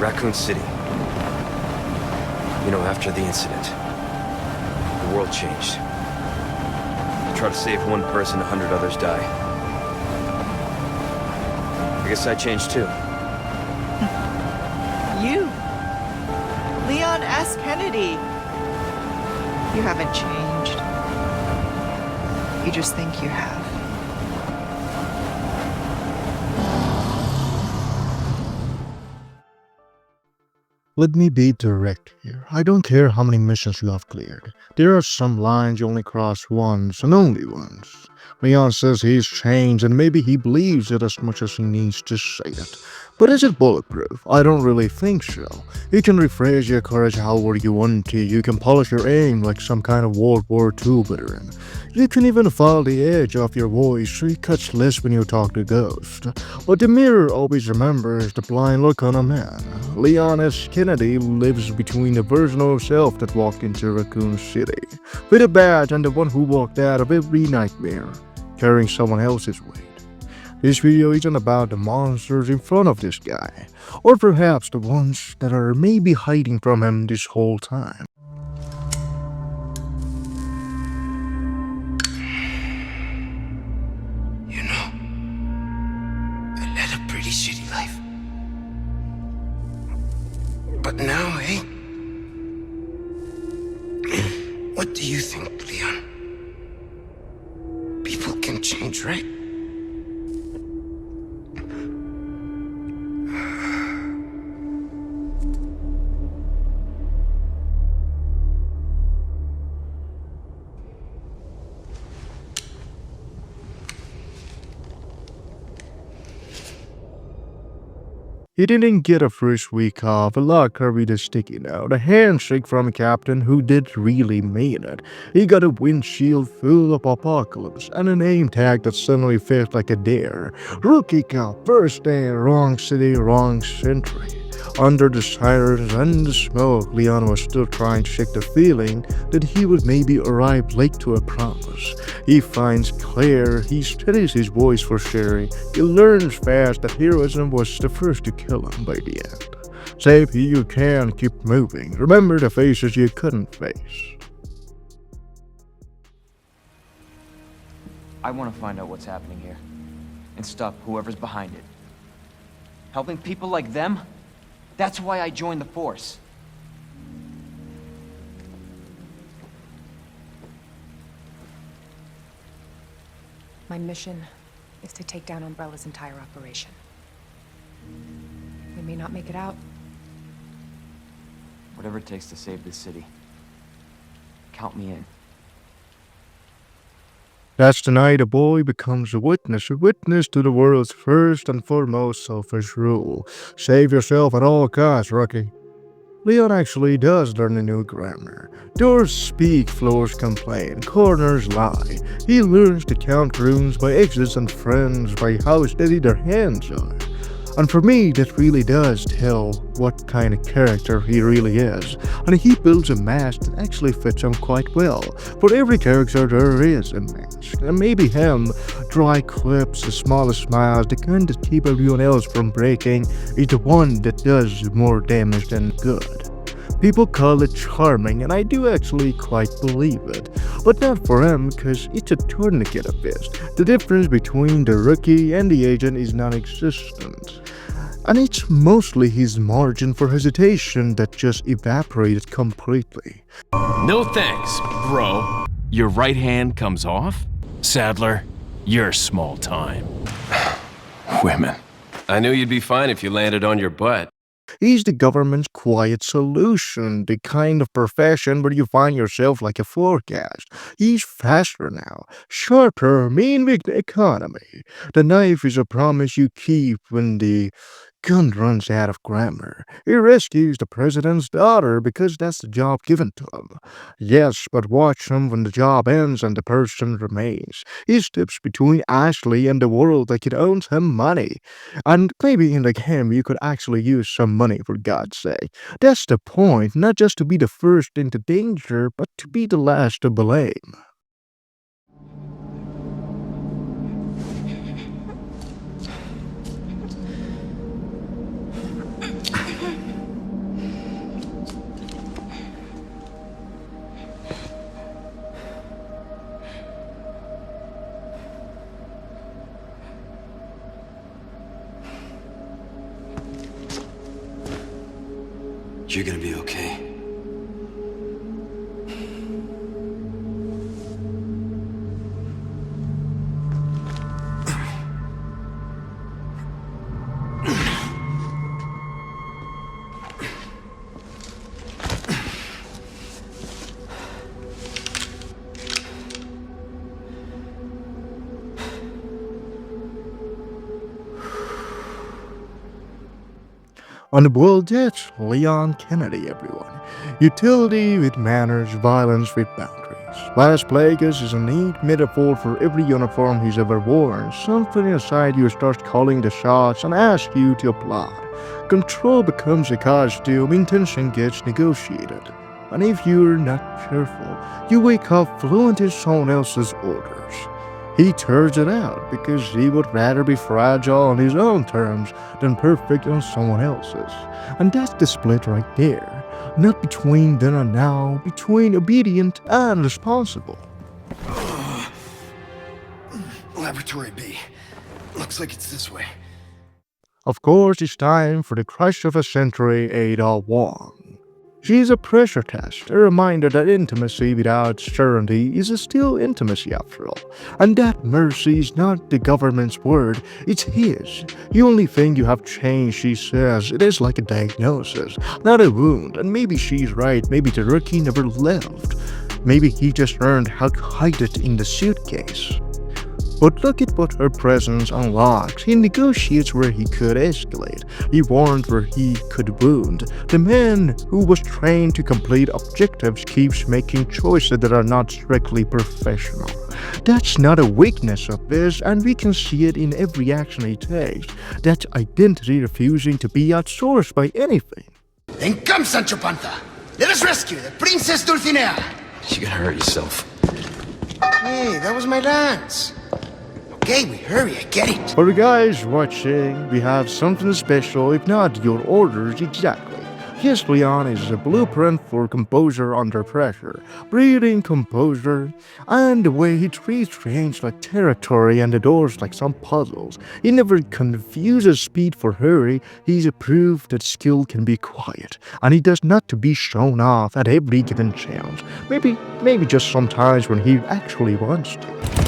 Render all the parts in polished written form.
Raccoon City. You know, after the incident, the world changed. You try to save one person, 100 others die. I guess I changed too. You? Leon S. Kennedy. You haven't changed. You just think you have. Let me be direct here. I don't care how many missions you have cleared. There are some lines you only cross once and only once. Leon says he's changed and maybe he believes it as much as he needs to say it. But is it bulletproof? I don't really think so. You can rephrase your courage however you want to. You can polish your aim like some kind of World War II veteran. You can even file the edge of your voice so it cuts less when you talk to Ghost. But the mirror always remembers the blind look on a man. Leon S. Kennedy lives between the version of himself that walked into Raccoon City, with a badge, and the one who walked out of every nightmare, carrying someone else's weight. This video isn't about the monsters in front of this guy, or perhaps the ones that are maybe hiding from him this whole time. You know, I led a pretty shitty life. But now, eh? What do you think, Leon? People can change, right? He didn't get a first week off, a lot curvy the sticky note, a handshake from a captain who did really mean it. He got a windshield full of apocalypse and a name tag that suddenly felt like a dare. Rookie Cup, first day, wrong city, wrong century. Under the sirens and the smoke, Leon was still trying to shake the feeling that he would maybe arrive late to a promise. He finds Claire, he steadies his voice for Sherry. He learns fast that heroism was the first to kill him by the end. Save who you can, keep moving. Remember the faces you couldn't face. I want to find out what's happening here and stop whoever's behind it. Helping people like them? That's why I joined the Force. My mission is to take down Umbrella's entire operation. We may not make it out. Whatever it takes to save this city. Count me in. That's the night a boy becomes a witness to the world's first and foremost selfish rule. Save yourself at all costs, rookie. Leon actually does learn a new grammar. Doors speak, floors complain, corners lie. He learns to count rooms by exits and friends by how steady their hands are. And for me, that really does tell what kind of character he really is. And he builds a mask that actually fits him quite well. For every character there is a mask. And maybe him, dry clips, the smallest smiles, the kind that keep everyone else from breaking, is the one that does more damage than good. People call it charming, and I do actually quite believe it. But not for him, because it's a tourniquet of his. The difference between the rookie and the agent is non-existent. And it's mostly his margin for hesitation that just evaporated completely. No thanks, bro. Your right hand comes off? Sadler, you're small time. Women. I knew you'd be fine if you landed on your butt. He's the government's quiet solution, the kind of profession where you find yourself like a forecast. He's faster now, sharper, mean with the economy. The knife is a promise you keep when the gun runs out of grammar. He rescues the president's daughter because that's the job given to him. Yes, but watch him when the job ends and the person remains. He steps between Ashley and the world like it owns him money. And maybe in the game you could actually use some money, for God's sake. That's the point, not just to be the first into danger, but to be the last to blame. You're gonna be okay. On the world, that's Leon Kennedy, everyone. Utility with manners, violence with boundaries. Las Plagas is a neat metaphor for every uniform he's ever worn. Something inside you starts calling the shots and asks you to applaud. Control becomes a costume, intention gets negotiated. And if you're not careful, you wake up fluent in someone else's orders. He turns it out because he would rather be fragile on his own terms than perfect on someone else's. And that's the split right there. Not between then and now, between obedient and responsible. Laboratory B. Looks like it's this way. Of course, it's time for the crush of a century, Ada Wong. She's a pressure test, a reminder that intimacy without certainty is still intimacy after all. And that mercy is not the government's word, it's his. The only thing you have changed, she says, it is like a diagnosis, not a wound. And maybe she's right, maybe the rookie never left. Maybe he just learned how to hide it in the suitcase. But look at what her presence unlocks. He negotiates where he could escalate. He warned where he could wound. The man who was trained to complete objectives keeps making choices that are not strictly professional. That's not a weakness of this, and we can see it in every action he takes. That's identity refusing to be outsourced by anything. Then come, Sancho Panza. Let us rescue the Princess Dulcinea. You're gonna hurt yourself. Hey, that was my lance. Okay, we hurry, I get it. For the guys watching, we have something special, if not your orders exactly. Yes, Leon is a blueprint for composure under pressure, breathing composure, and the way he treats range like territory and the doors like some puzzles. He never confuses speed for hurry, he's a proof that skill can be quiet, and he does not to be shown off at every given chance. Maybe just sometimes when he actually wants to.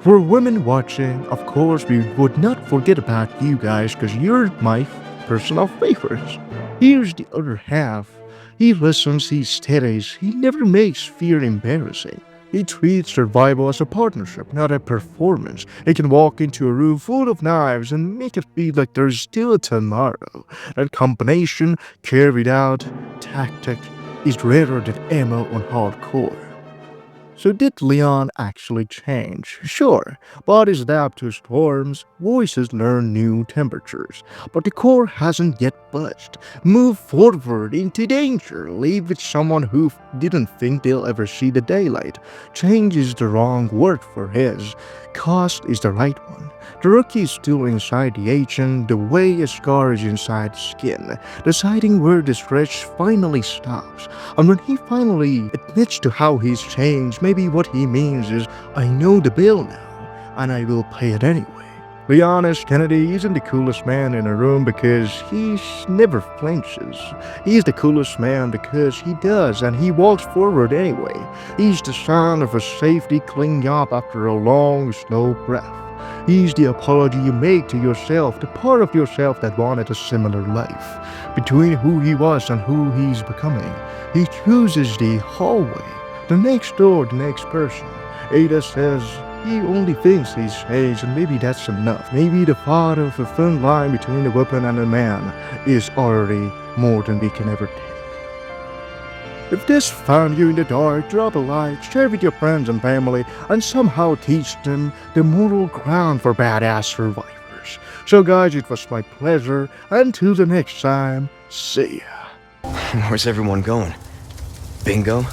For women watching, of course we would not forget about you guys because you're my personal favorites. Here's the other half. He listens, he studies, he never makes fear embarrassing. He treats survival as a partnership, not a performance. He can walk into a room full of knives and make it feel like there's still a tomorrow. That combination, carried out, tactic, is rarer than ammo on hardcore. So did Leon actually change? Sure, bodies adapt to storms, voices learn new temperatures, but the core hasn't yet budged. Move forward into danger, leave with someone who didn't think they'll ever see the daylight. Change is the wrong word for his, cost is the right one. The rookie is still inside the agent the way a scar is inside skin, deciding where the stretch finally stops. And when he finally admits to how he's changed, maybe what he means is, I know the bill now, and I will pay it anyway. Leon S. Kennedy isn't the coolest man in a room because he never flinches. He's the coolest man because he does, and he walks forward anyway. He's the sound of a safety clinging up after a long, slow breath. He's the apology you make to yourself, the part of yourself that wanted a similar life. Between who he was and who he's becoming, he chooses the hallway, the next door, the next person. Ada says he only thinks he's changed, and maybe that's enough. Maybe the thought of a thin line between a weapon and a man is already more than we can ever take. If this found you in the dark, drop a like, share with your friends and family, and somehow teach them the moral ground for badass survivors. So guys, it was my pleasure. Until the next time, see ya. Where's everyone going? Bingo?